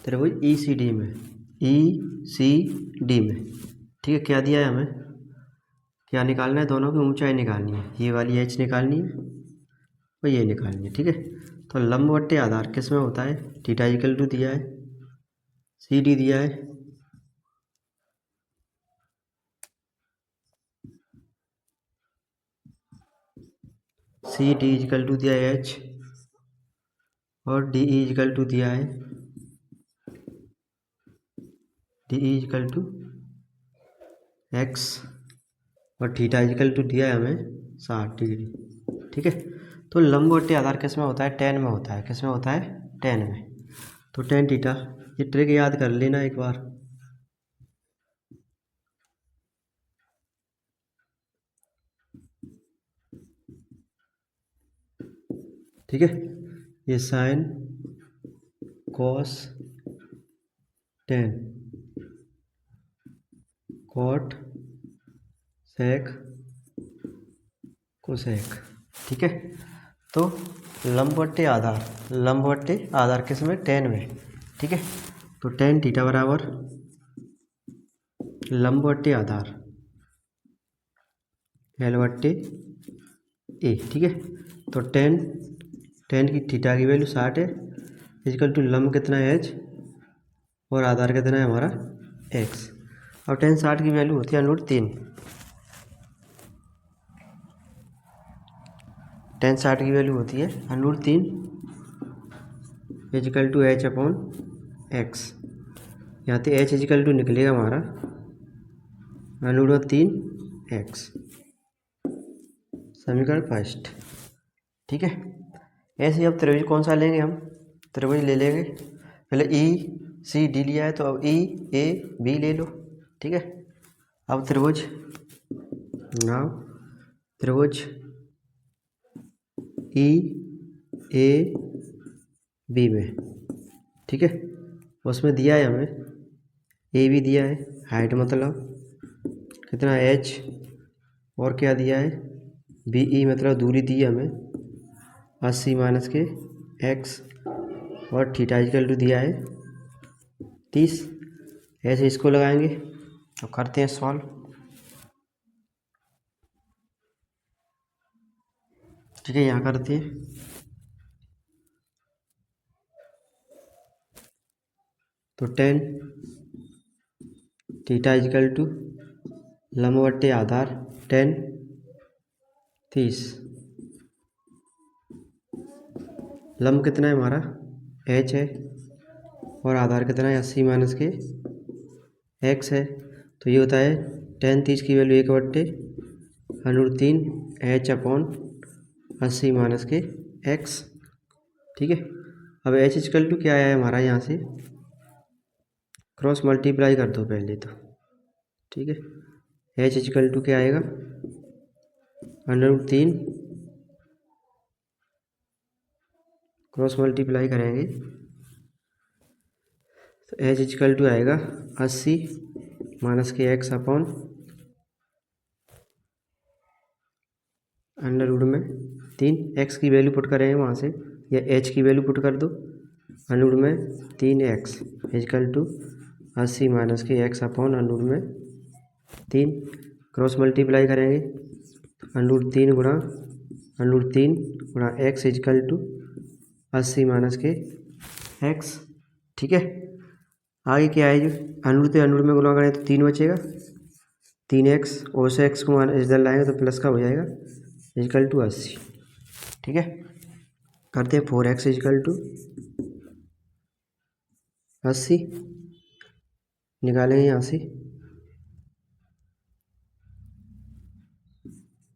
त्रिभुज ई C D में, ई C D में। ठीक है, क्या दिया है हमें, क्या निकालना है, दोनों की ऊंचाई निकालनी है, ये वाली एच निकालनी है और ये निकालनी है। ठीक है, तो लंब बट्टे आधार किस में होता है, थीटा इक्वल टू दिया है, सी डी दिया है, सी डी इक्वल टू दिया है एच, और डी ई इक्वल टू दिया है, D E equal to X, और थीटा इक्वल टू दिया है हमें 60 डिग्री। ठीक है, तो लंबवती आधार किस में होता है, टेन में होता है, किस में होता है, टेन में। तो टेन थीटा, ये ट्रिक याद कर लेना एक बार। ठीक है, ये sine cos tan, cot sec cosec. ठीक है, तो लंबवट्टे आधार किस में, टेन में। ठीक है, तो टेन थीटा बराबर लंबवट्टे आधार एल बट्टे ए। ठीक है, तो टेन की थीटा की वैल्यू 60 है, इक्वल टू लंब कितना है एच, और आधार कितना है हमारा एक्स। और टेन 60 की वैल्यू होती है √3, टेन 60 की वैल्यू होती है √3 equal to H upon X. यहाँ से एच इक्वल टू निकलेगा हमारा √3x, समीकरण फर्स्ट। ठीक है, ऐसे अब त्रिभुज कौन सा लेंगे हम, त्रिभुज ले लेंगे, पहले ई सी डी लिया है तो अब ई ए बी ले लो। ठीक है, अब त्रिभुज ई ए बी में। ठीक है, उसमें दिया है हमें ए बी दिया है, हाइट मतलब कितना एच, और क्या दिया है बी ई मतलब दूरी दी है हमें 80 माइनस के एक्स, और थीटा इक्वल टू दिया है 30। ऐसे इसको लगाएंगे तो करते हैं सॉल्व। ठीक है, यहाँ करते हैं, तो टेन थीटा इक्वल टू लंबवट्टे आधार 10 30, लंब कितना है हमारा एच है, और आधार कितना है 80 माइनस के एक्स है, तो ये होता है 10 30 की वैल्यू 1/√3 एच अपॉन 80 माइनस के एक्स। ठीक है, अब एच इक्वल टू क्या आया है हमारा, यहाँ से क्रॉस मल्टीप्लाई कर दो पहले तो। ठीक है, एच इक्वल टू क्या आएगा √3, क्रॉस मल्टीप्लाई करेंगे तो एच इक्वल टू आएगा 80 माइनस के एक्स अपॉन √3। एक्स की वैल्यू पुट करेंगे वहाँ से, या एच की वैल्यू पुट कर दो, √3x इक्वल टू 80 माइनस के एक्स अपॉन √3, क्रॉस मल्टीप्लाई करेंगे √3 गुणा एक्स इक्वल टू 80 माइनस के एक्स। ठीक है, आगे क्या है, जो √से में गुणा करें तो 3 बचेगा, 3x, और से एक्स को इधर लाएंगे तो प्लस का हो जाएगा इक्वल टू 80। ठीक है, करते हैं 4x इक्वल टू 80, निकालेंगे यहाँ से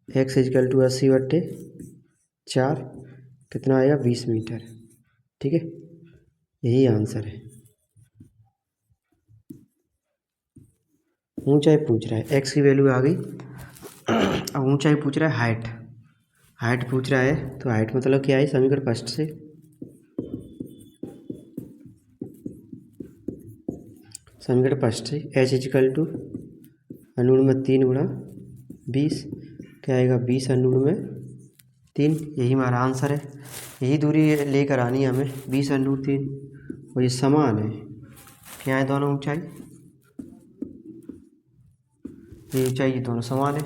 x इक्वल टू 80/4, कितना आएगा 20 मीटर। ठीक है, यही आंसर है। ऊंचाई पूछ रहा है, x की वैल्यू आ गई, अब ऊंचाई पूछ रहा है हाइट पूछ रहा है, तो हाइट मतलब क्या है, समीकरण फर्स्ट से एच इक्वल टू √3 गुणा 20, क्या आएगा 20 √3, यही हमारा आंसर है। यही दूरी लेकर आनी है हमें 20 √3, और ये समान है क्या है दोनों ऊंचाई, ये ऊंचाई ये दोनों समान है।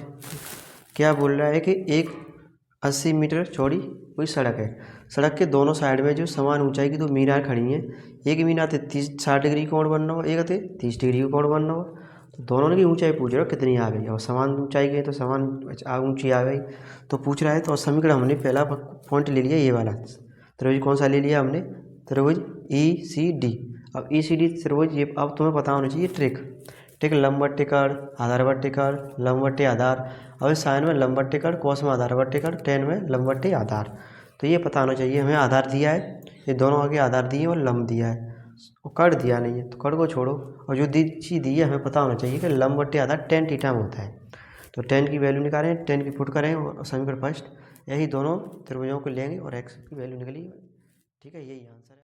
क्या बोल रहा है कि एक 80 मीटर चौड़ी कोई सड़क है, सड़क के दोनों साइड में जो समान ऊंचाई की दो मीनार खड़ी हैं, एक मीनार ते 60 डिग्री कोण बनना हो, एक ते 30 डिग्री का कोण बनना हो, तो दोनों की ऊंचाई पूछ रहा हो कितनी आ गई, और समान ऊंचाई की है तो समान ऊंची आ गई। तो पूछ रहा है तो समीकरण हमने पहला पॉइंट ले लिया ये वाला त्रिभुज, कौन सा ले लिया हमने, त्रिभुज ECD। अब ECD त्रिभुज ये अब तुम्हें पता होना चाहिए ट्रिक, ठीक है, लंबवत कर्ण, आधारवत कर्ण, लंबवत आधार। और साइन में लंबवत कर्ण, कोस में आधारवत कर्ण, टेन में लंबवत आधार। तो ये पता होना चाहिए हमें, आधार दिया है, ये दोनों आगे आधार दिए और लंब दिया है, और कर्ण दिया नहीं है, तो कर्ण को छोड़ो। और जो चीज़ दी है हमें पता होना चाहिए कि लंबवत आधार टेन थीटा में होता है। तो टेन की वैल्यू निकालें, टेन की पुट करें और समीकरण फर्स्ट, यही दोनों त्रिभुजों को लेंगे और एक्स की वैल्यू निकली। ठीक है, यही आंसर है।